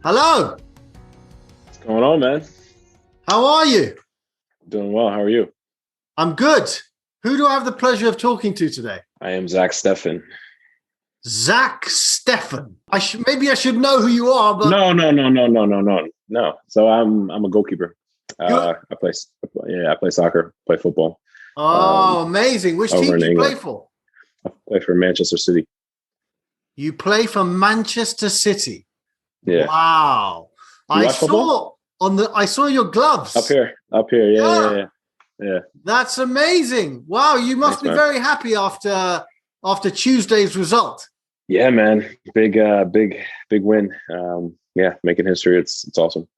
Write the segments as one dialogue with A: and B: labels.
A: Hello.
B: What's going on, man?
A: How are you?
B: Doing well. How are you?
A: I'm good. Who do I have the pleasure of talking to today?
B: I am Zack Steffen.
A: Zack Steffen. Maybe I should know who you are, but
B: No. So I'm a goalkeeper. I play soccer, play football.
A: Oh, amazing. Which team do you play for?
B: I play for Manchester City.
A: You play for Manchester City.
B: Yeah.
A: Wow. I saw your gloves.
B: Up here. Yeah.
A: That's amazing. Wow, you must be very happy after Tuesday's result.
B: Yeah, man. Big win. Making history. It's awesome.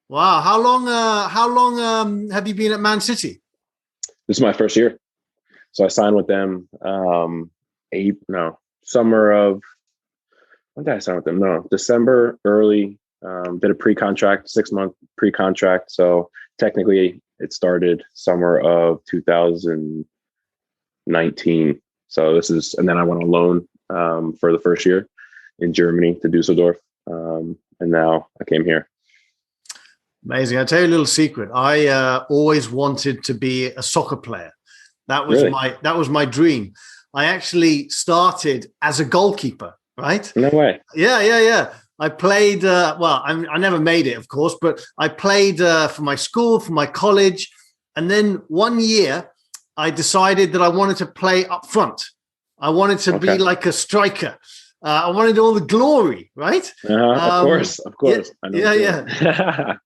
A: Wow. How long have you been at Man City?
B: This is my first year. So I signed with them summer of, when did I sign with them? No, December early. Did a pre-contract, 6-month pre-contract. So technically it started summer of 2019. So and then I went on loan for the first year in Germany to Dusseldorf. And now I came here.
A: Amazing. I'll tell you a little secret. I always wanted to be a soccer player. That was my dream. I actually started as a goalkeeper, right?
B: No way.
A: Yeah. I played, I never made it, of course, but I played for my school, for my college. And then one year, I decided that I wanted to play up front. I wanted to be like a striker. I wanted all the glory, right?
B: Of course.
A: Yeah.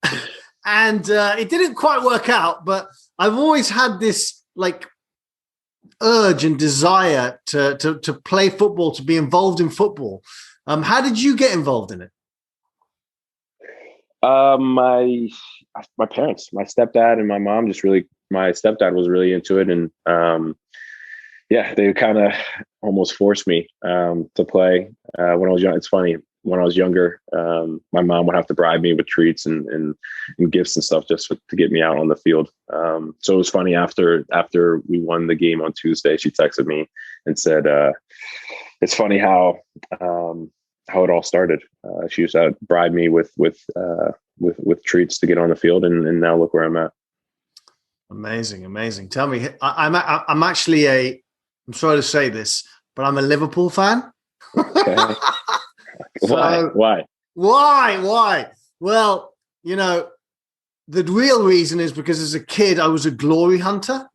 A: And it didn't quite work out, but I've always had this urge and desire to play football, to be involved in football. How did you get involved in it?
B: My parents, my stepdad and my mom my stepdad was really into it. And they kind of almost forced me to play when I was young. It's funny, when I was younger, my mom would have to bribe me with treats and gifts and stuff just to get me out on the field. So it was funny, after we won the game on Tuesday, she texted me and said, it's funny how it all started. She used to bribe me with treats to get on the field, and now look where I'm at.
A: Amazing. Tell me, I'm actually I'm sorry to say this, but I'm a Liverpool fan.
B: Okay. Why?
A: Well, the real reason is because as a kid, I was a glory hunter,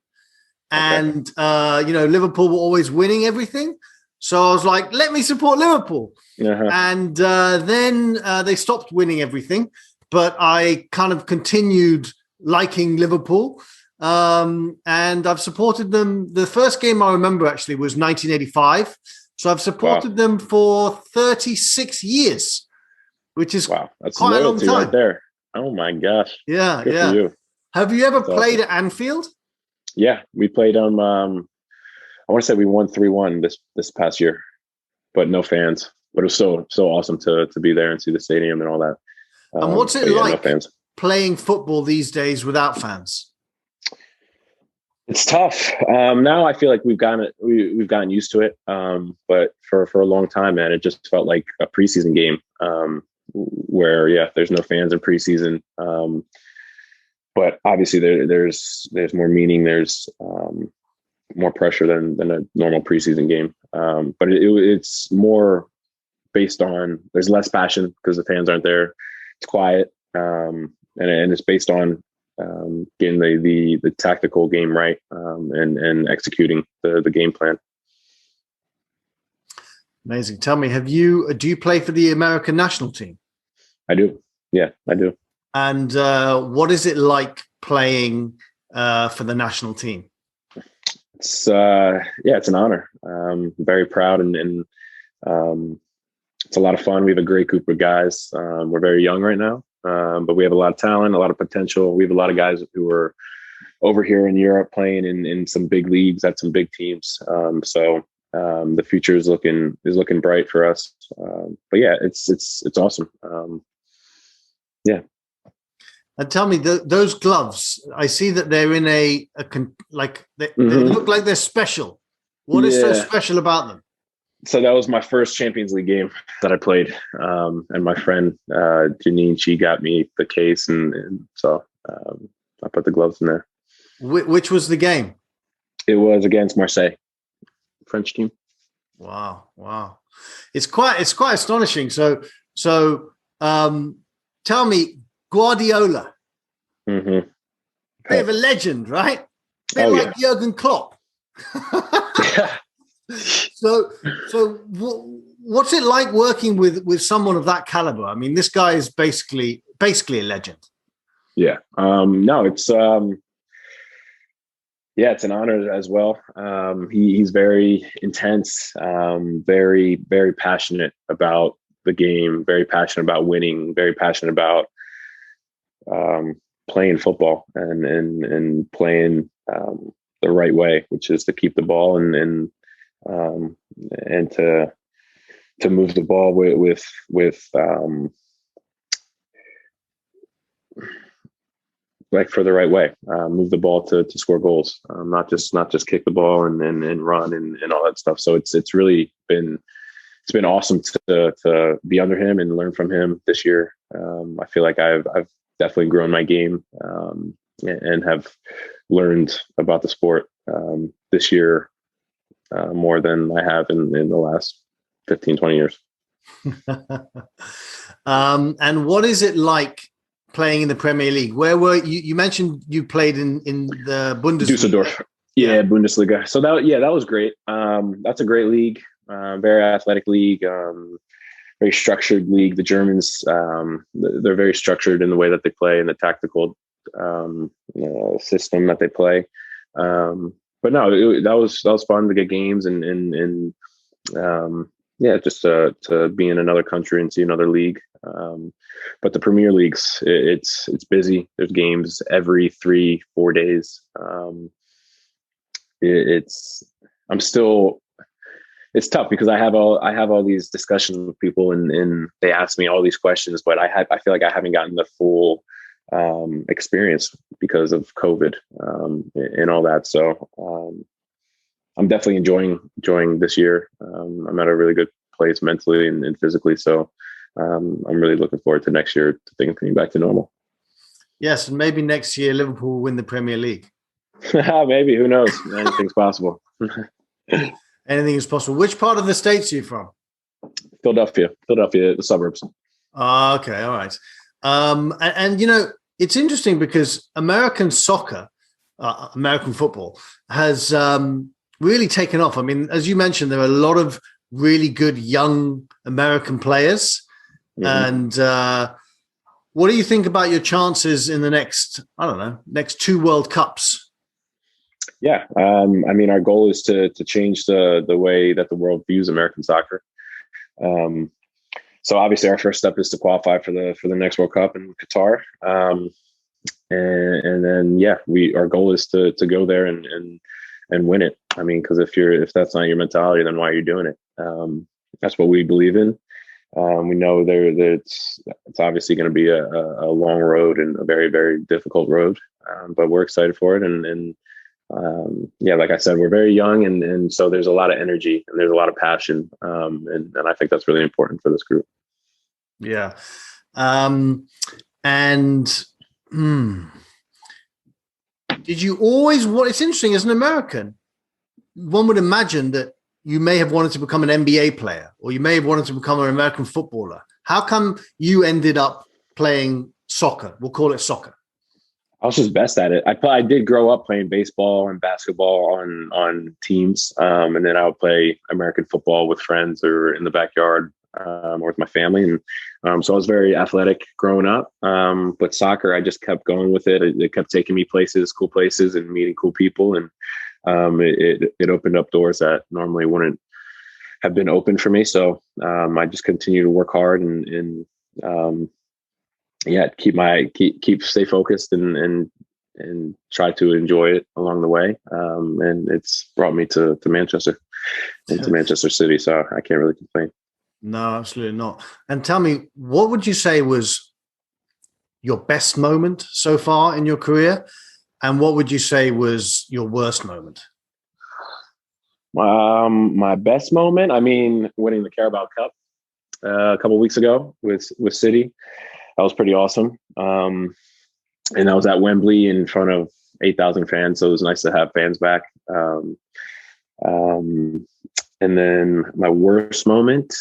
A: and Liverpool were always winning everything. So I was like, let me support Liverpool. Uh-huh. And then they stopped winning everything, but I kind of continued liking Liverpool. And I've supported them. The first game I remember actually was 1985. So I've supported them for 36 years, which is
B: that's
A: quite a long time.
B: Right there. Oh my gosh.
A: Yeah.
B: Good for you.
A: Have you ever played at Anfield?
B: Yeah, we played I want to say we won 3-1 this past year, but no fans. But it was so awesome to be there and see the stadium and all that.
A: And what's it like playing football these days without fans?
B: It's tough. Now I feel like we've gotten used to it. But for a long time, man, it just felt like a preseason game where there's no fans in preseason. But obviously there's more meaning. There's more pressure than a normal preseason game. But it's more based on, there's less passion because the fans aren't there. It's quiet. And it's based on getting the tactical game right, and executing the game plan.
A: Amazing. Tell me, do you play for the American national team?
B: I do. Yeah, I do.
A: And what is it like playing for the national team?
B: It's an honor. Very proud, and it's a lot of fun. We have a great group of guys. We're very young right now, but we have a lot of talent, a lot of potential. We have a lot of guys who are over here in Europe playing in some big leagues at some big teams. So the future is looking bright for us. But yeah, it's awesome. Yeah.
A: And tell me, those gloves, I see that they're in they look like they're special. What is so special about them?
B: So that was my first Champions League game that I played. And my friend, Janine, she got me the case. And so I put the gloves in there.
A: Which was the game?
B: It was against Marseille, French team.
A: Wow. It's quite astonishing. So tell me, Guardiola, bit of a legend, right? Bit like Jurgen Klopp. So what's it like working with someone of that caliber? I mean, this guy is basically a legend.
B: Yeah. No, it's it's an honor as well. He's very intense, very, very passionate about the game, very passionate about winning, very passionate about playing football and playing the right way, which is to keep the ball and to move the ball with like for the right way, move the ball to score goals, not just kick the ball and run and all that stuff. So it's really been awesome to be under him and learn from him this year. I feel like I've definitely grown my game and have learned about the sport this year more than I have in the last 15, 20 years.
A: And what is it like playing in the Premier League? Where were you? You mentioned you played in the Bundesliga.
B: Dusseldorf. Yeah, Bundesliga. So that was great. That's a great league, very athletic league, very structured league. The Germans, they're very structured in the way that they play and the tactical system that they play. But no, that was fun to get games and just to be in another country and see another league. But the Premier Leagues, it's busy. There's games every 3-4 days. It's tough because I have all these discussions with people and they ask me all these questions, but I feel like I haven't gotten the full experience because of COVID and all that. So I'm definitely enjoying this year. I'm at a really good place mentally and physically. So I'm really looking forward to next year to things coming back to normal.
A: Yes, and maybe next year Liverpool will win the Premier League.
B: Maybe, who knows? Anything's possible.
A: Anything is possible. Which part of the States are you from?
B: Philadelphia, the suburbs.
A: Okay, all right. And it's interesting because American soccer, American football, has really taken off. I mean, as you mentioned, there are a lot of really good young American players. Mm-hmm. And what do you think about your chances in the next 2 World Cups?
B: Yeah. I mean, our goal is to change the way that the world views American soccer. So obviously our first step is to qualify for the next World Cup in Qatar. And then, our goal is to go there and win it. I mean, because if that's not your mentality, then why are you doing it? That's what we believe in. We know it's obviously going to be a long road and a very, very difficult road, but we're excited for it. And like I said, we're very young, and so there's a lot of energy and there's a lot of passion, and I think that's really important for this group.
A: Yeah. Did you always want? It's interesting as an American, one would imagine that you may have wanted to become an NBA player, or you may have wanted to become an American footballer. How come you ended up playing soccer? We'll call it soccer.
B: I was just best at it. I did grow up playing baseball and basketball on teams, and then I would play American football with friends or in the backyard or with my family. And so I was very athletic growing up. But soccer, I just kept going with it. It kept taking me cool places, and meeting cool people. And it opened up doors that normally wouldn't have been open for me. So I just continue to work hard and stay focused and try to enjoy it along the way. And it's brought me to Manchester and to Manchester City. So I can't really complain.
A: No, absolutely not. And tell me, what would you say was your best moment so far in your career? And what would you say was your worst moment?
B: My best moment, I mean, winning the Carabao Cup a couple of weeks ago with City. That was pretty awesome. And I was at Wembley in front of 8,000 fans, so it was nice to have fans back. And then my worst moment,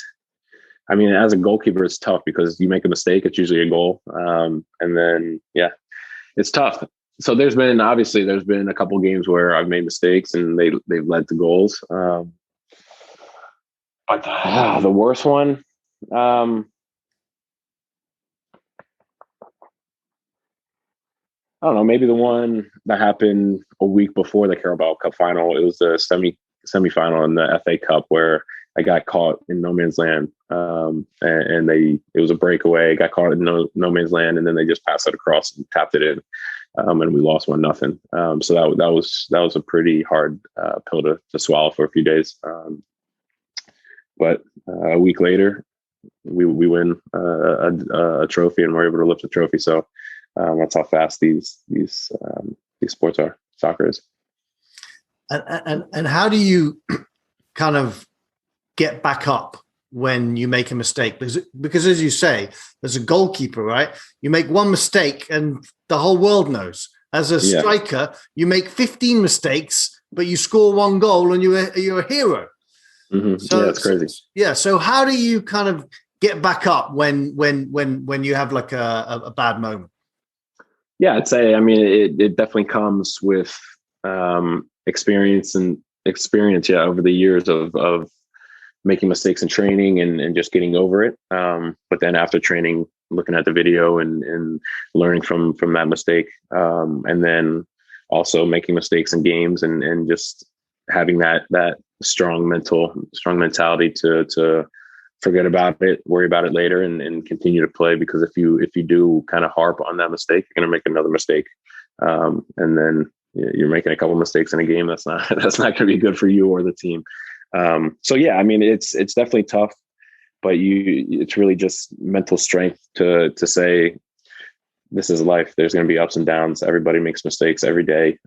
B: I mean, as a goalkeeper, it's tough because you make a mistake, it's usually a goal. And then, yeah, it's tough. So there's been a couple games where I've made mistakes and they've led to goals. But the worst one, I don't know, maybe the one that happened a week before the Carabao Cup final. It was the semi-final in the FA Cup where I got caught in no man's land. It was a breakaway, got caught in no man's land, and then they just passed it across and tapped it in. And we lost 1-0. So that was a pretty hard pill to swallow for a few days. But a week later, we win a trophy, and we're able to lift the trophy. So that's how fast these sports are. Soccer is.
A: And how do you kind of get back up when you make a mistake? Because as you say, as a goalkeeper, right, you make one mistake and the whole world knows. As a striker, you make 15 mistakes, but you score one goal and you're a hero.
B: Mm-hmm. So that's crazy.
A: So how do you kind of get back up when you have like a bad moment?
B: Yeah, I'd say, I mean, it definitely comes with experience over the years of making mistakes in training and just getting over it. But then after training, looking at the video and learning from that mistake. And then also making mistakes in games and just having that strong mentality to forget about it, worry about it later, and continue to play. Because if you do kind of harp on that mistake, you're going to make another mistake. And then you're making a couple mistakes in a game. That's not going to be good for you or the team. So yeah, I mean, it's definitely tough, but it's really just mental strength to say, this is life. There's going to be ups and downs. Everybody makes mistakes every day.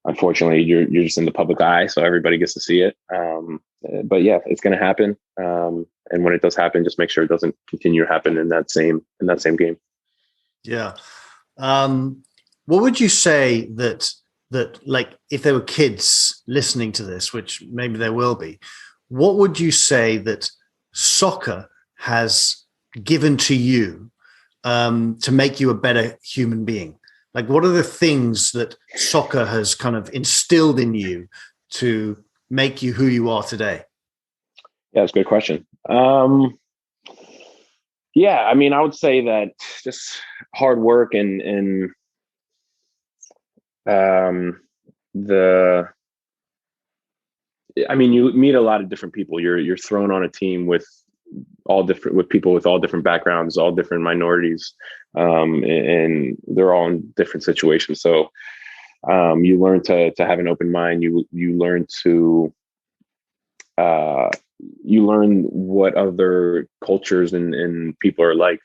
B: Unfortunately, you're just in the public eye, so everybody gets to see it. But yeah, it's going to happen. And when it does happen, just make sure it doesn't continue to happen in that same game.
A: Yeah. What would you say that like if there were kids listening to this, which maybe there will be, what would you say that soccer has given to you to make you a better human being? Like, what are the things that soccer has kind of instilled in you to make you who you are today?
B: Yeah, that's a good question. Yeah, I mean, I would say that just hard work and I mean, you meet a lot of different people. You're thrown on a team with people with all different backgrounds, all different minorities, and they're all in different situations. So you learn to have an open mind. You learn to you learn what other cultures and people are like.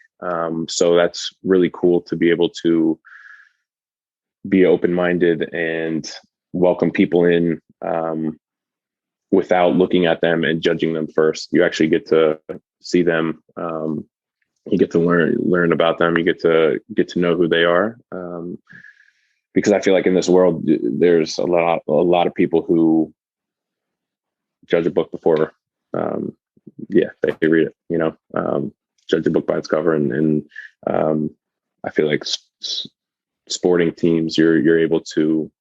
B: So that's really cool to be able to be open-minded and welcome people in without looking at them and judging them first. You actually get to see them. You get to learn about them. You get to know who they are. Because I feel like in this world, there's a lot of people who judge a book before, they read it. Judge a book by its cover, and I feel like sporting teams, you're able to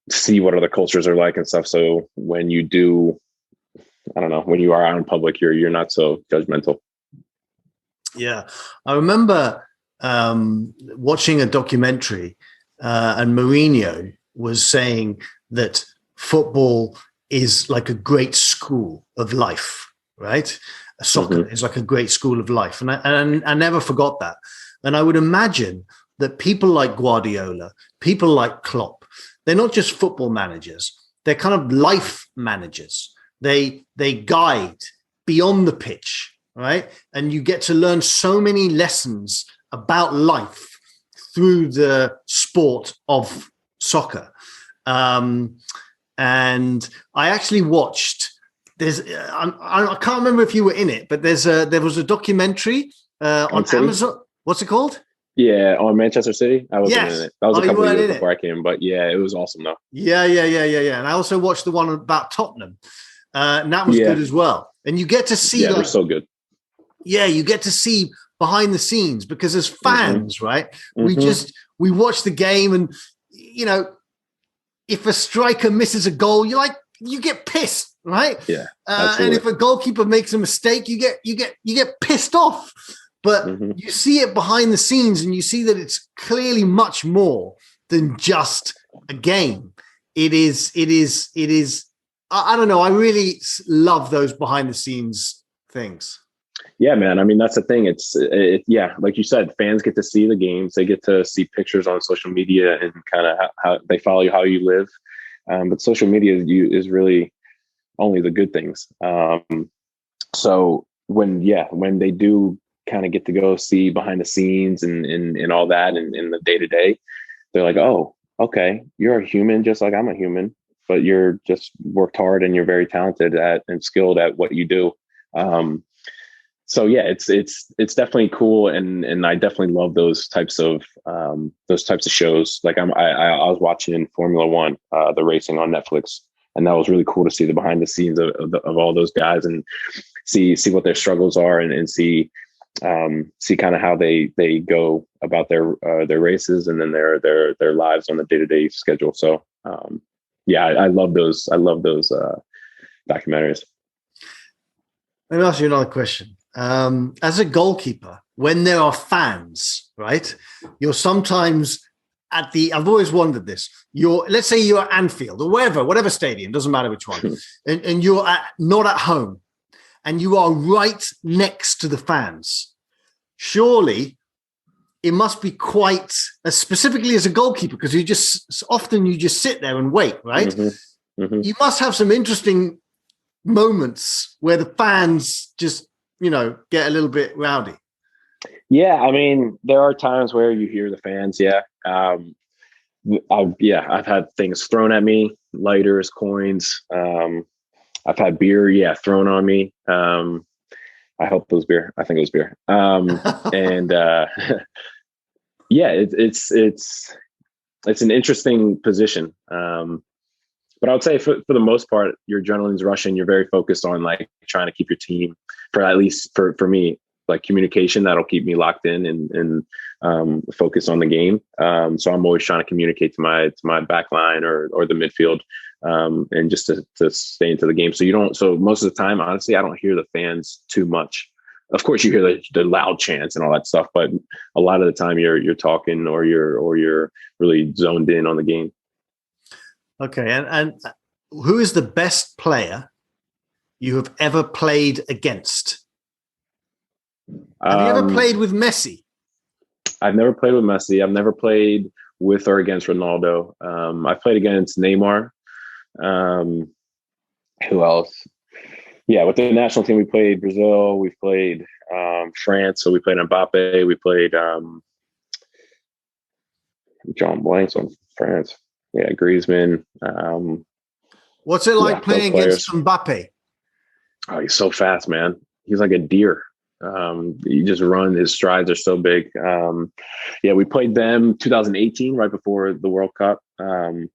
B: see what other cultures are like and stuff. So when you do, I don't know, when you are out in public, you're not so judgmental.
A: Yeah, I remember watching a documentary, and Mourinho was saying that football is like a great school of life, right? Soccer is like a great school of life, and I never forgot that. And I would imagine that people like Guardiola, people like Klopp, they're not just football managers; they're kind of life managers. They guide beyond the pitch right? And you get to learn so many lessons about life through the sport of soccer. And I actually watched. I can't remember if you were in it, but there was a documentary on Amazon. What's it called?
B: Yeah, on Manchester City. I wasn't in it. That was a couple of years before I came, but yeah, it was awesome though.
A: Yeah. And I also watched the one about Tottenham, and that was good as well. And you get to see,
B: they're so good.
A: Yeah, you get to see behind the scenes, because as fans, right, we watch the game, and if a striker misses a goal, you get pissed, right?
B: Yeah,
A: and if a goalkeeper makes a mistake, you get pissed off. But you see it behind the scenes, and you see that it's clearly much more than just a game. It is. I don't know. I really love those behind the scenes things.
B: Yeah, man. I mean, that's the thing. Yeah, like you said, fans get to see the games. They get to see pictures on social media and kind of how they follow you, how you live. But social media is really only the good things. So when they do kind of get to go see behind the scenes and all that and in the day to day, they're like, oh, okay, you're a human just like I'm a human, but you're just worked hard and you're very talented at and skilled at what you do. So yeah, it's definitely cool, and I definitely love those types of shows. Like I was watching Formula One, the racing on Netflix, and that was really cool to see the behind the scenes of all those guys and see what their struggles are and see kind of how they go about their races and then their lives on the day-to-day schedule. So yeah, I love those documentaries.
A: Let me ask you another question. As a goalkeeper, when there are fans, right, you're sometimes I've always wondered this. Let's say you're at Anfield or whatever stadium, doesn't matter which one, and you're not at home, and you are right next to the fans. Surely it must be quite, specifically as a goalkeeper, because you just sit there and wait, right? You must have some interesting moments where the fans just get a little bit rowdy.
B: Yeah, I mean, there are times where you hear the fans. Yeah, I've had things thrown at me, lighters, coins. I've had beer, thrown on me. I hope it was beer. I think it was beer. And yeah, it's an interesting position. But I would say for the most part, your adrenaline's rushing. You're very focused on like trying to keep your team, for at least for me, like communication that'll keep me locked in and focus on the game. So I'm always trying to communicate to my back line or the midfield, and just to stay into the game. So most of the time, honestly, I don't hear the fans too much. Of course, you hear the loud chants and all that stuff, but a lot of the time you're talking or you're really zoned in on the game.
A: Okay, and who is the best player you have ever played against? Have you ever played with Messi?
B: I've never played with Messi. I've never played with or against Ronaldo. I've played against Neymar. Who else? Yeah, with the national team, we played Brazil. We've played France. So we played Mbappe. We played John Blanks on France. Yeah, Griezmann.
A: What's it like playing against Mbappe?
B: Oh, he's so fast, man. He's like a deer. He just runs. His strides are so big. Yeah, we played them 2018, right before the World Cup. And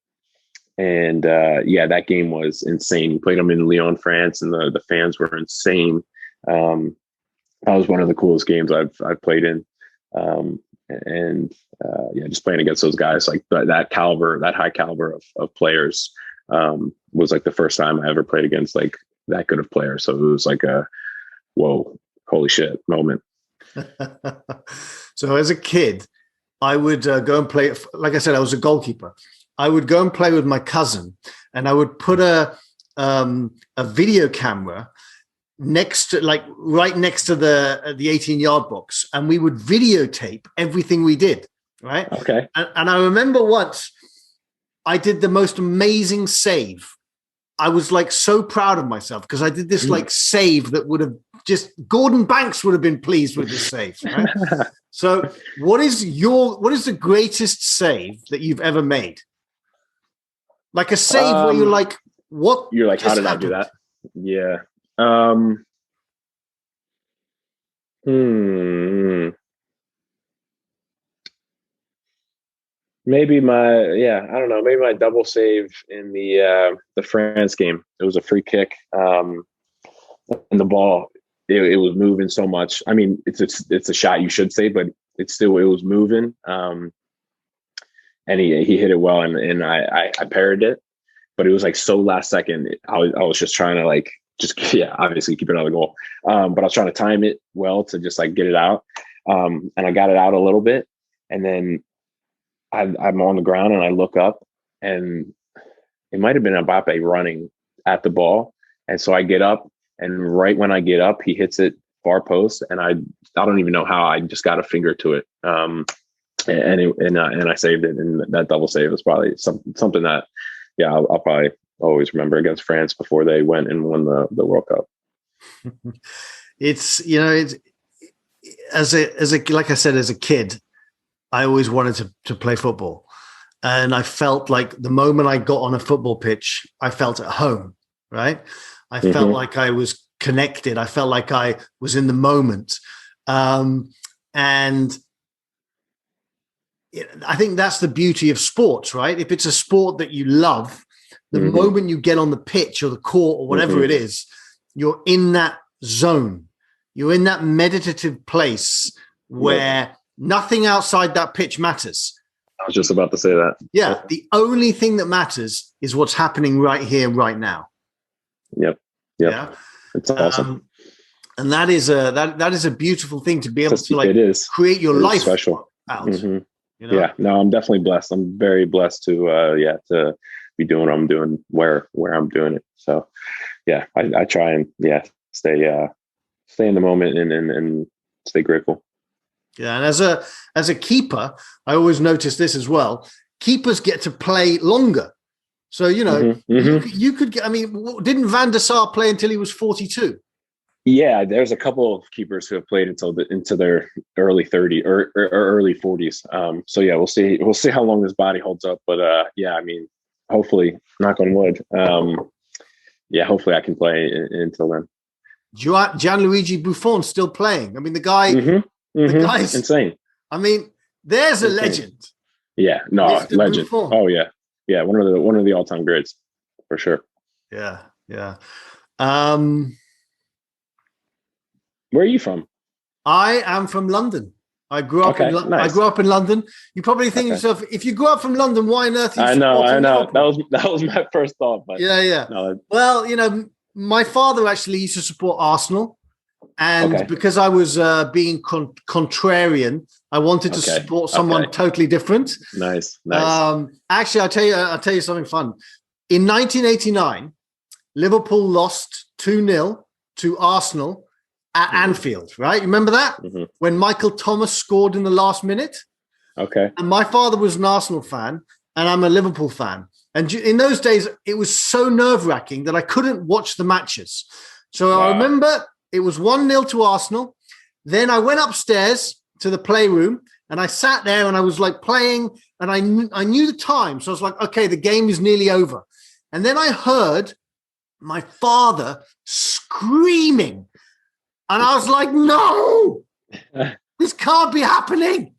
B: that game was insane. We played them in Lyon, France, and the fans were insane. That was one of the coolest games I've played in. Just playing against those guys, like that high caliber of players, was like the first time I ever played against like that good of players. So it was like a whoa, holy shit moment.
A: So as a kid, I would go and play. Like I said, I was a goalkeeper. I would go and play with my cousin, and I would put a video camera right next to the 18-yard box, and we would videotape everything we did. Right.
B: Okay.
A: And I remember once I did the most amazing save I was like so proud of myself because I did this like save that would have just Gordon Banks would have been pleased with this save. Right? So what is the greatest save that you've ever made? Like a save where you're like, what?
B: You're like, how did
A: happened?
B: I do that? Yeah. Maybe I don't know. Maybe my double save in the France game. It was a free kick, and the ball it was moving so much. I mean, it's a shot you should say, but it was moving. And he hit it well, and I parried it, but it was like so last second. I was just trying to like obviously keep it on the goal. But I was trying to time it well to just like get it out, and I got it out a little bit, and then I'm on the ground and I look up, and it might have been Mbappe running at the ball. And so I get up, and right when I get up, he hits it far post, and I don't even know how. I just got a finger to it, and I saved it. And that double save was probably something that, I'll probably always remember against France before they went and won the World Cup.
A: It's as a like I said, as a kid, I always wanted to play football. And I felt like the moment I got on a football pitch, I felt at home, right? I felt like I was connected. I felt like I was in the moment. And I think that's the beauty of sports, right? If it's a sport that you love, the moment you get on the pitch or the court or whatever it is, you're in that zone. You're in that meditative place where nothing outside that pitch matters.
B: I was just about to say that.
A: Yeah. The only thing that matters is what's happening right here, right now.
B: Yep.
A: Yeah.
B: It's awesome.
A: And that is a beautiful thing to be able to like create your life
B: special
A: out.
B: You know? Yeah. No, I'm definitely blessed. I'm very blessed to be doing what I'm doing where I'm doing it. So yeah, I try and stay in the moment and stay grateful.
A: Yeah, and as a keeper, I always notice this as well. Keepers get to play longer, so you could get. I mean, didn't Van der Sar play until he was 42?
B: Yeah, there's a couple of keepers who have played into their early 30s or early 40s. So yeah, we'll see. We'll see how long his body holds up. But I mean, hopefully, knock on wood. Hopefully I can play until then.
A: Gianluigi Buffon still playing. I mean, the guy. The guy's
B: insane.
A: I mean, there's a legend.
B: Yeah, no,
A: Mr.
B: legend.
A: Buffon.
B: Oh yeah, one of the all-time greats for sure.
A: Yeah.
B: Where are you from?
A: I am from London. I grew up in
B: nice.
A: I grew up in London. You probably think to yourself, if you grew up from London, why on earth are you
B: I know.
A: Liverpool?
B: That was my first thought. But
A: yeah.
B: No,
A: well, my father actually used to support Arsenal. And because I was being contrarian, I wanted to support someone totally different.
B: Nice.
A: Actually, I'll tell you something fun. In 1989, Liverpool lost 2-0 to Arsenal at Anfield, right? Remember that? When Michael Thomas scored in the last minute?
B: Okay.
A: And my father was an Arsenal fan, and I'm a Liverpool fan. And in those days, it was so nerve-wracking that I couldn't watch the matches. So I remember... It was 1-0 to Arsenal. Then I went upstairs to the playroom and I sat there and I was like playing and I knew the time. So I was like, okay, the game is nearly over. And then I heard my father screaming. And I was like, no, this can't be happening.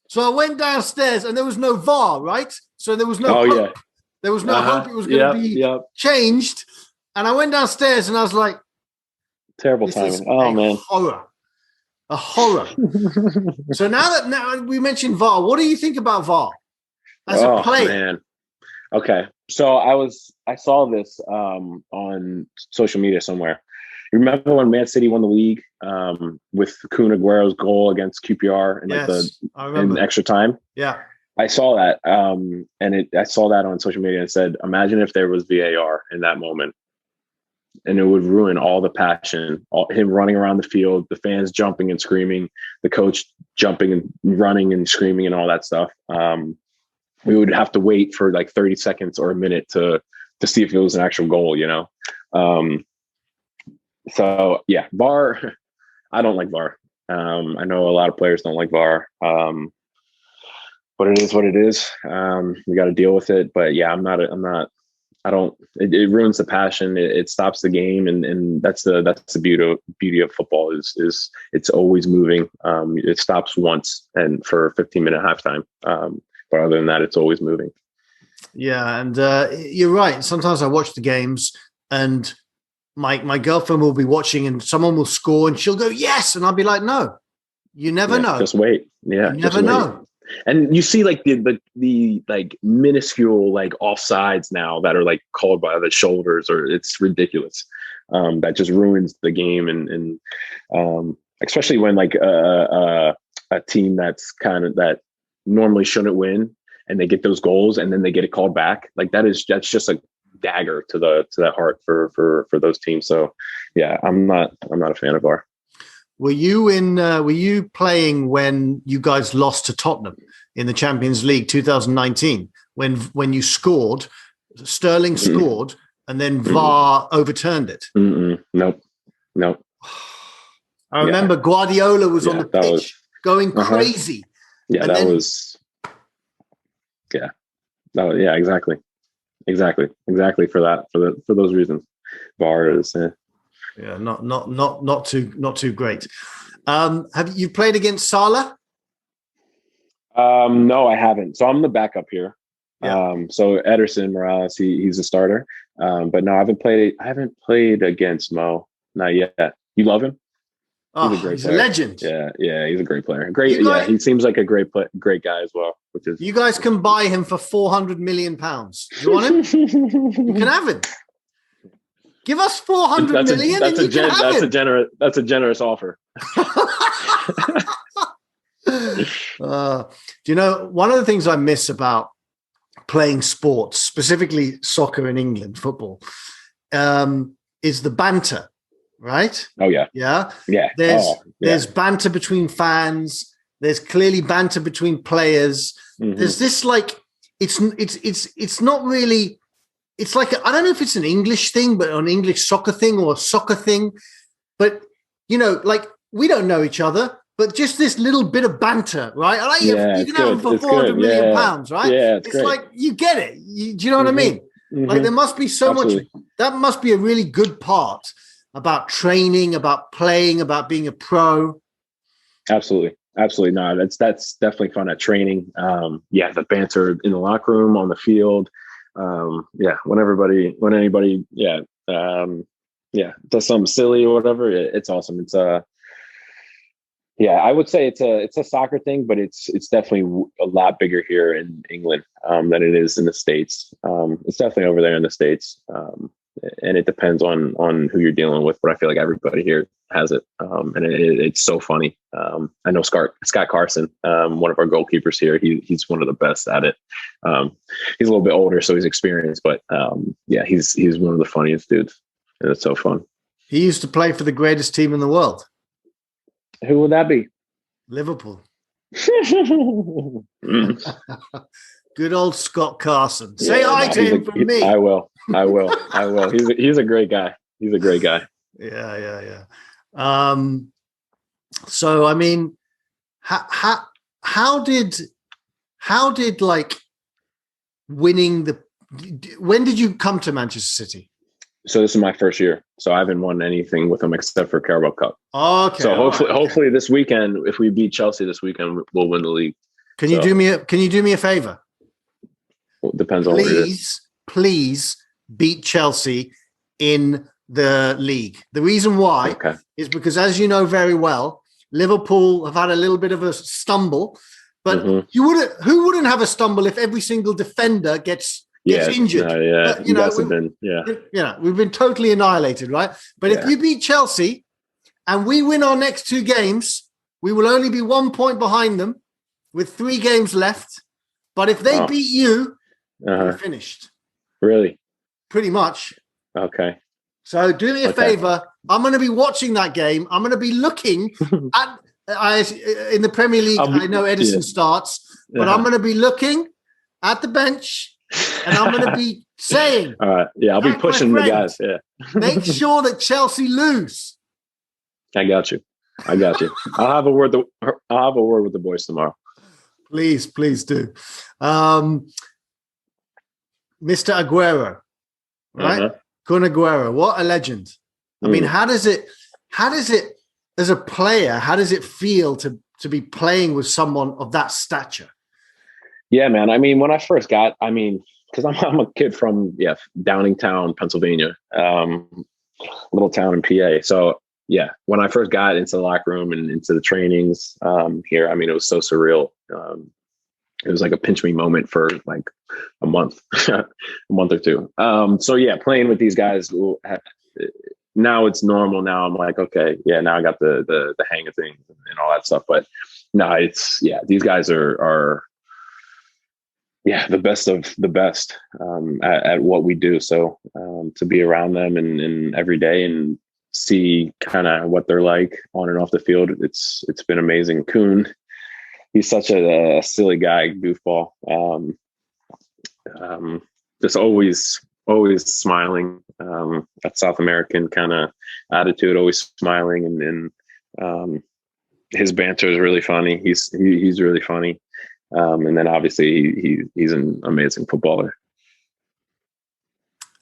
A: So I went downstairs and there was no VAR, right? So there was no hope. Yeah. There was no hope it was going to be changed. And I went downstairs and I was like,
B: terrible timing. Oh man,
A: a horror. So now we mentioned VAR, what do you think about VAR as a player? Man.
B: Okay, so I saw this on social media somewhere. You remember when Man City won the league with Kun Aguero's goal against QPR in extra time?
A: Yeah,
B: I saw that, I saw that on social media and said, imagine if there was VAR in that moment. And it would ruin all the passion, him running around the field, the fans jumping and screaming, the coach jumping and running and screaming and all that stuff. We would have to wait for like 30 seconds or a minute to to see if it was an actual goal, So yeah, VAR. I don't like VAR. I know a lot of players don't like VAR. But it is what it is. We got to deal with it. But yeah, I don't. It ruins the passion. It stops the game, and that's the beauty of football is it's always moving. It stops once and for a 15-minute halftime. But other than that, it's always moving.
A: Yeah, and you're right. Sometimes I watch the games, and my girlfriend will be watching, and someone will score, and she'll go yes, and I'll be like, no, you never know.
B: Just wait. Yeah,
A: you never know.
B: And you see like the like minuscule like offsides now that are like called by the shoulders, or it's ridiculous. That just ruins the game, and especially when like a team that's that normally shouldn't win, and they get those goals and then they get it called back. Like that's just a dagger to the heart for those teams. So yeah, I'm not a fan of VAR.
A: Were you playing when you guys lost to Tottenham in the Champions League 2019 when you scored, Sterling scored, and then VAR overturned it?
B: Nope.
A: I remember Guardiola was on the pitch going crazy.
B: Yeah,
A: and
B: exactly for those reasons. VAR is
A: yeah, not too great. Have you played against Salah?
B: No, I haven't. So I'm the backup here.
A: Yeah.
B: So Ederson Morales, he's a starter. But no, I haven't played against Mo. Not yet. You love him?
A: He's a legend.
B: Yeah, he's a great player. He seems like a great guy as well. Which is
A: you guys can buy him for £400 million. You want him? You can have him. Give us 400 million.
B: That's a generous offer.
A: Do you know, one of the things I miss about playing sports, specifically soccer in England, football, is the banter, right?
B: Oh yeah.
A: Yeah.
B: Yeah.
A: There's banter between fans. There's clearly banter between players. Mm-hmm. There's this like, it's not really, it's like, I don't know if it's an English thing, but an English soccer thing or a soccer thing. But, like we don't know each other, but just this little bit of banter, right? Like you can have it for £400 million, right?
B: Yeah,
A: it's like, you get it. Do you know what I mean? Mm-hmm. Like there must be so much, that must be a really good part about training, about playing, about being a pro.
B: Absolutely. No, that's definitely fun at training. The banter in the locker room, on the field. When anybody does something silly or whatever, it's awesome. It's I would say it's a soccer thing, but it's definitely a lot bigger here in England than it is in the States. It's definitely over there in the States, and it depends on who you're dealing with. But I feel like everybody here has it, and it's so funny. I know Scott Carson, one of our goalkeepers here. He's one of the best at it. He's a little bit older, so he's experienced, but he's one of the funniest dudes, and it's so fun.
A: He used to play for the greatest team in the world.
B: Who would that be?
A: Liverpool. Good old Scott Carson. Say hi to him from me.
B: I will. He's a great guy.
A: Yeah. So I mean, how did like winning when did you come to Manchester City?
B: So this is my first year. So I haven't won anything with them except for Carabao Cup.
A: Okay.
B: So hopefully this weekend, if we beat Chelsea this weekend, we'll win the league.
A: Can you do me a favor?
B: Well, it depends on what it is.
A: Please beat Chelsea in the league. The reason why is because, as you know very well, Liverpool have had a little bit of a stumble, but who wouldn't have a stumble if every single defender gets injured? We've been totally annihilated, right? But if you beat Chelsea and we win our next 2 games, we will only be 1 point behind them with 3 games left. But if they beat you, we're finished.
B: Really?
A: Pretty much.
B: Okay.
A: So do me a favor. I'm going to be watching that game. I'm going to be looking at in the Premier League. I know Ederson starts, but I'm going to be looking at the bench. And I'm going to be saying,
B: All right. Yeah, I'll be
A: Jack, my
B: pushing the
A: friend,
B: guys. Yeah.
A: make sure that Chelsea lose.
B: I got you. I'll have a word with the boys tomorrow.
A: Please do. Mr. Aguero, right? Kun Aguero, what a legend. I mean, how does it as a player, how does it feel to be playing with someone of that stature?
B: Yeah, man. I mean, when I first got, because I'm a kid from Downingtown, Pennsylvania, little town in PA. So yeah, when I first got into the locker room and into the trainings here, I mean, it was so surreal. It was like a pinch me moment for like a month, a month or two. So yeah, playing with these guys now it's normal. Now I'm like, okay, yeah, now I got the hang of things and all that stuff. But no, these guys are the best of the best at what we do. So to be around them and every day and see kind of what they're like on and off the field, it's been amazing. Kuhn, he's such a silly guy, goofball. Just always smiling. That South American kind of attitude, always smiling, and his banter is really funny. He's really funny. And then obviously he's an amazing footballer.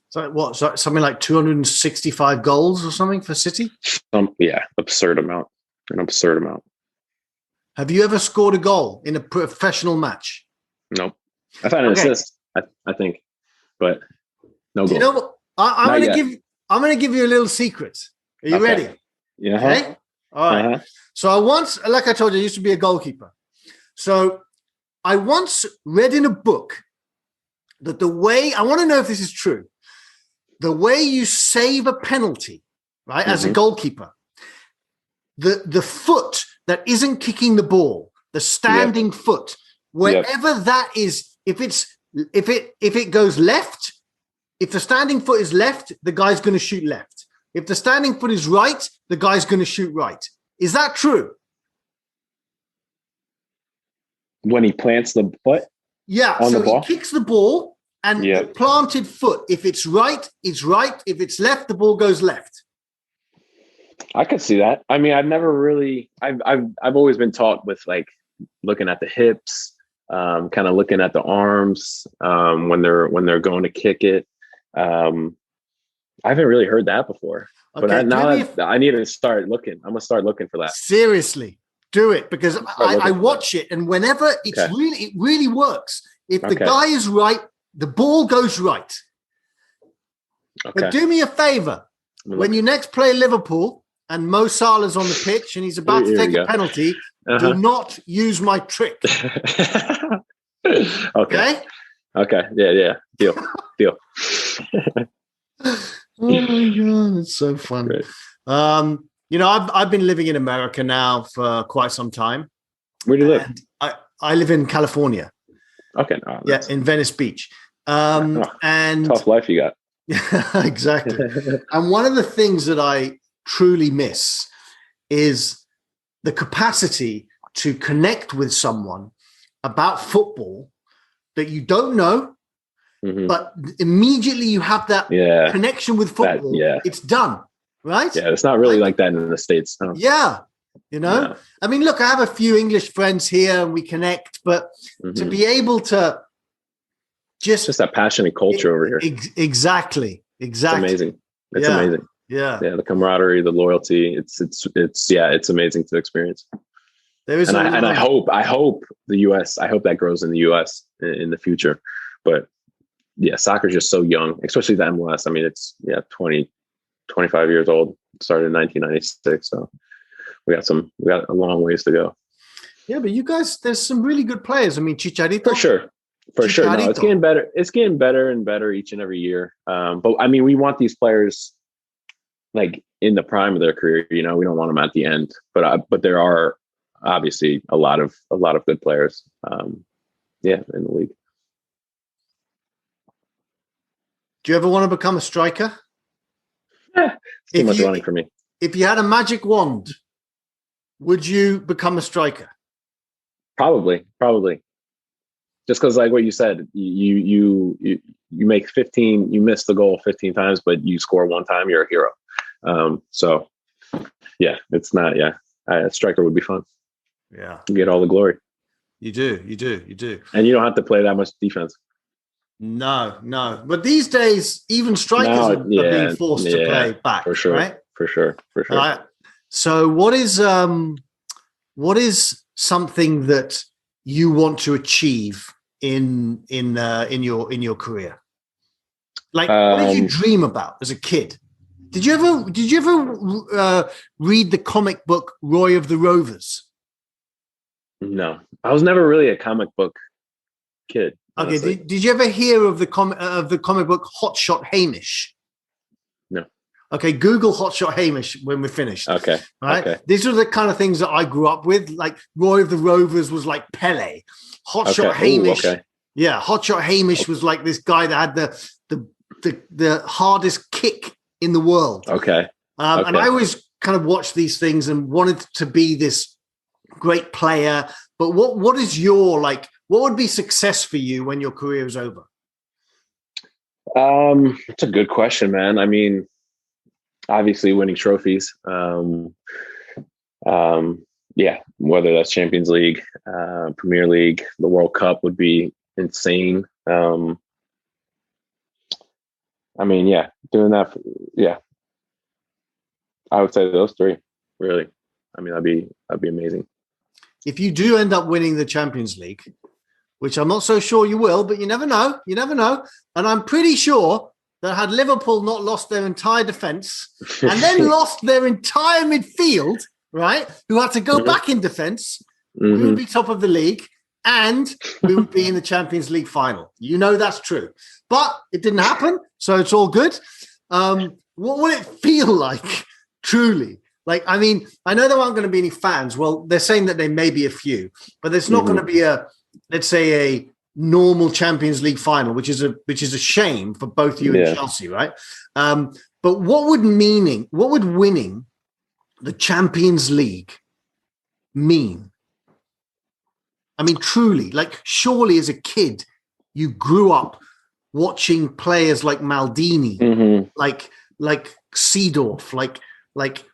A: So something like 265 goals or something for City?
B: Absurd amount. An absurd amount.
A: Have you ever scored a goal in a professional match?
B: Nope. I've had an assist, I think, but no goal.
A: You know what? I'm going to give you a little secret. Are you ready?
B: Yeah.
A: Okay. All right. So I once, like I told you, I used to be a goalkeeper. So I once read in a book that I want to know if this is true, the way you save a penalty, right, as a goalkeeper, the foot that isn't kicking the ball, the standing foot, wherever that is, if it goes left, if the standing foot is left, the guy's going to shoot left. If the standing foot is right, the guy's going to shoot right. Is that true?
B: When he plants the foot?
A: Yeah,
B: on
A: so
B: the ball?
A: He kicks the ball and the planted foot, if it's right, it's right. If it's left, the ball goes left.
B: I could see that. I mean, I've always been taught with like looking at the hips, kind of looking at the arms when they're going to kick it. I haven't really heard that before.
A: Okay,
B: but I need to start looking. I'm gonna start looking for that.
A: Seriously, do it, because I watch it, and whenever it really works. If the guy is right, the ball goes right. Okay. But do me a favor. When you next play Liverpool and Mo Salah's on the pitch and he's about to take a penalty, do not use my trick.
B: Okay. Okay. Yeah. Deal.
A: Oh my God, it's so fun. Great. I've been living in America now for quite some time.
B: Where do you live?
A: I live in California.
B: Okay.
A: In Venice Beach. And
B: tough life you got.
A: Yeah, exactly. And one of the things that I truly miss is the capacity to connect with someone about football that you don't know, but immediately you have that connection with football. It's done, right?
B: Yeah, it's not really like that in the States. No.
A: Yeah. I mean, look, I have a few English friends here and we connect, but to be able to just
B: that passionate culture over here.
A: Exactly.
B: It's amazing. It's amazing. Yeah. The camaraderie, the loyalty. It's amazing to experience. I hope the US, I hope that grows in the US in the future. But yeah, soccer is just so young, especially the MLS. I mean, it's 25 years old. It started in 1996. So we got a long ways to go.
A: Yeah, but you guys, there's some really good players. I mean, Chicharito.
B: For sure. No, it's getting better. It's getting better and better each and every year. But I mean, we want these players like in the prime of their career. We don't want them at the end. But there are obviously a lot of good players. In the league.
A: Do you ever want to become a striker?
B: It's too much running for me.
A: If you had a magic wand, would you become a striker?
B: Probably. just because like what you said, you make 15, you miss the goal 15 times, but you score one time, you're a hero. So yeah, it's not. Yeah, striker would be fun.
A: Yeah,
B: you get all the glory.
A: You do,
B: and you don't have to play that much defense.
A: No. But these days, even strikers are being forced to play back.
B: For sure,
A: right?
B: For sure.
A: So, what is something that you want to achieve in your career? Like, what did you dream about as a kid? Did you ever read the comic book Roy of the Rovers?
B: No, I was never really a comic book kid.
A: Honestly. Okay, did you ever hear of the comic book Hot Shot Hamish?
B: No.
A: Okay, Google Hot Shot Hamish when we're finished.
B: Okay.
A: Right?
B: Okay.
A: These are the kind of things that I grew up with. Like Roy of the Rovers was like Pele. Hot Shot Hamish. Okay. Yeah, Hot Shot Hamish was like this guy that had the hardest kick in the world.
B: Okay.
A: And I always kind of watched these things and wanted to be this great player. But what is your like? What would be success for you when your career is over?
B: It's a good question, man. I mean, obviously winning trophies. Yeah, whether that's Champions League, Premier League, the World Cup would be insane. I mean, yeah, doing that. Yeah, I would say those three. Really, I mean, that'd be amazing.
A: If you do end up winning the Champions League, which I'm not so sure you will, but you never know. And I'm pretty sure that had Liverpool not lost their entire defence and then lost their entire midfield, right, who had to go back in defence, we would be top of the league and we would be in the Champions League final. You know that's true. But it didn't happen, so it's all good. What would it feel like, truly? Like, I mean, I know there aren't going to be any fans. Well, they're saying that there may be a few, but there's not going to be let's say a normal Champions League final, which is a shame for both you and Chelsea, right? But what would winning the Champions League mean? I mean, truly, like, surely as a kid, you grew up watching players like Maldini, like Seedorf, like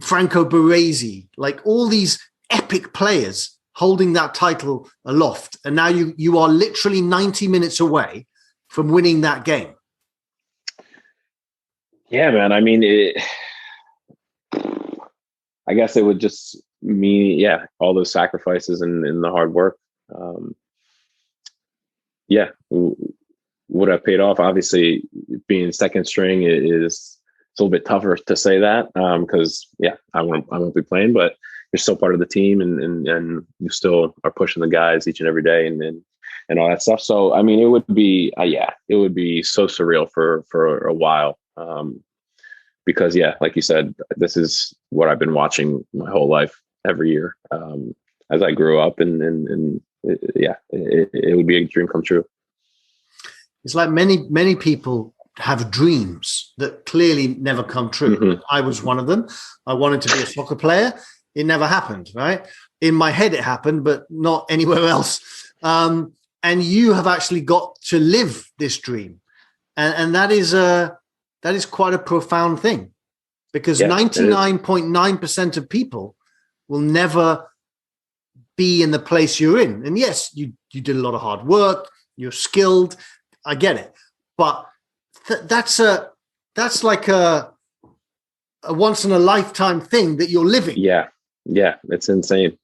A: Franco Baresi, like all these epic players holding that title aloft. And now you are literally 90 minutes away from winning that game.
B: Yeah, man. I mean, I guess it would just mean, all those sacrifices and the hard work. Would have paid off. Obviously, being second string is a little bit tougher to say that because, I won't be playing, but you're still part of the team and you still are pushing the guys each and every day and all that stuff. So, I mean, it would be, it would be so surreal for a while because, like you said, this is what I've been watching my whole life every year as I grew up and it would be a dream come true.
A: It's like many people have dreams that clearly never come true. I was one of them. I wanted to be a soccer player. It never happened, right? In my head, it happened, but not anywhere else. And you have actually got to live this dream. And that is quite a profound thing because 99.9% of people will never be in the place you're in. And yes, you did a lot of hard work. You're skilled. I get it. But that's like a once in a lifetime thing that you're living.
B: Yeah, it's insane.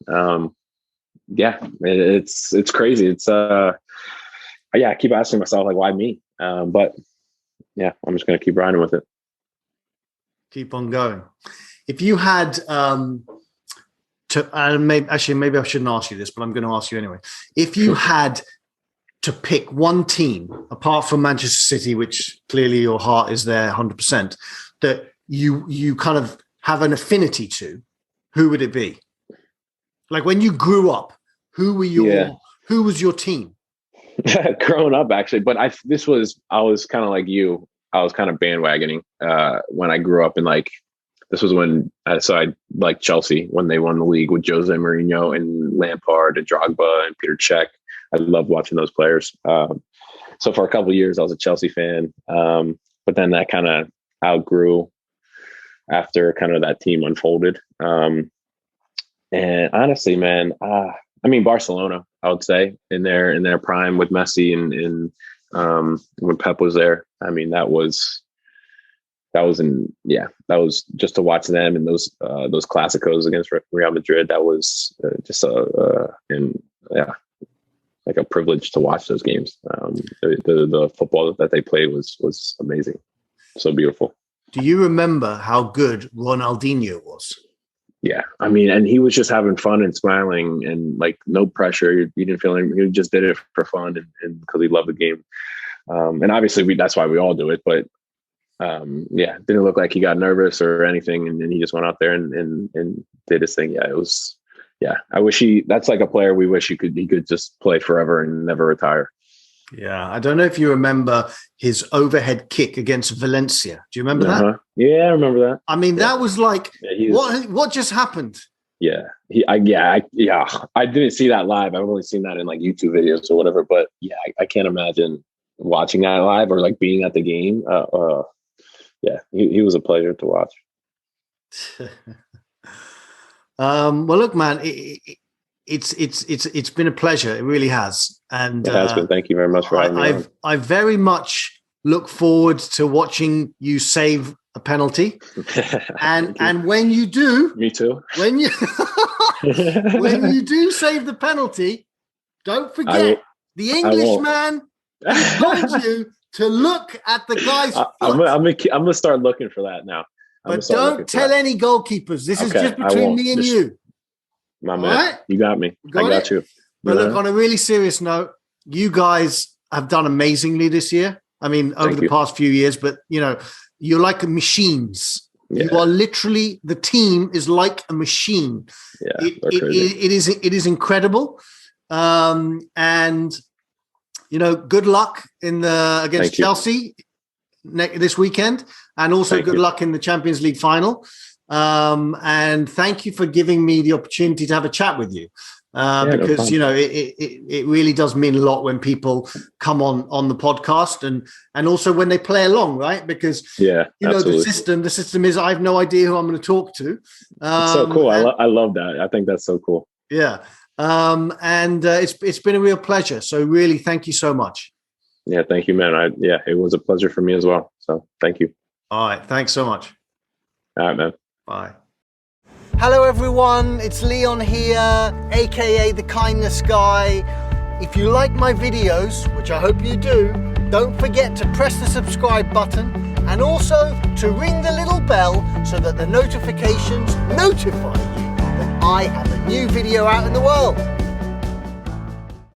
B: It's crazy. It's I keep asking myself like, why me? But I'm just gonna keep riding with it.
A: Keep on going. If you had maybe I shouldn't ask you this, but I'm going to ask you anyway. If you had to pick one team apart from Manchester City, which clearly your heart is there 100%, that you kind of have an affinity to, who would it be? Like when you grew up, who was your team?
B: Growing up, actually, but I was kind of like you. I was kind of bandwagoning when I grew up, and like this was when I like Chelsea when they won the league with Jose Mourinho and Lampard and Drogba and Peter Cech. I love watching those players. So for a couple of years, I was a Chelsea fan, but then that kind of outgrew after kind of that team unfolded. And honestly, man, I mean, Barcelona, I would say in their prime with Messi and when Pep was there. I mean, that was just to watch them and those Clásicos against Real Madrid. That was like a privilege to watch those games. The football that they played was amazing, so beautiful.
A: Do you remember how good Ronaldinho was?
B: Yeah, I mean, and he was just having fun and smiling and like no pressure. You didn't feel him. He just did it for fun and because he loved the game. And obviously, that's why we all do it. But didn't look like he got nervous or anything, and then he just went out there and did his thing. Yeah, it was. Yeah, I wish that's like a player we wish he could just play forever and never retire.
A: Yeah, I don't know if you remember his overhead kick against Valencia. Do you remember that?
B: Yeah, I remember that.
A: I mean, that was like, what just happened?
B: Yeah, I didn't see that live. I've only seen that in like YouTube videos or whatever. But yeah, I can't imagine watching that live or like being at the game. He was a pleasure to watch.
A: Well, look, man, it's been a pleasure. It really has. And
B: it has been. Thank you very much for having me on.
A: I very much look forward to watching you save a penalty. and when you do,
B: me too.
A: When you when you do save the penalty, don't forget the Englishman who told you to look at the guy's foot.
B: I'm gonna start looking for that now.
A: But don't tell any goalkeepers. This is just between me and you.
B: My man, right? You got me. I got you.
A: But look, on a really serious note, you guys have done amazingly this year. I mean, over the past few years, but you're like machines. Yeah. You are literally, the team is like a machine.
B: Yeah,
A: it is incredible. And good luck against Chelsea this weekend, and also good luck in the Champions League final. And thank you for giving me the opportunity to have a chat with you. Because it really does mean a lot when people come on the podcast and also when they play along, right? Because the system is I have no idea who I'm going to talk to.
B: It's so cool. I love that. I think that's so cool.
A: Yeah. It's been a real pleasure. So really, thank you so much.
B: Yeah, thank you, man. It was a pleasure for me as well. So thank you.
A: All right, thanks so much.
B: All right, man.
A: Bye. Hello everyone, it's Leon here, aka the Kindness Guy. If you like my videos, which I hope you do, don't forget to press the subscribe button and also to ring the little bell so that the notifications notify you that I have a new video out in the world.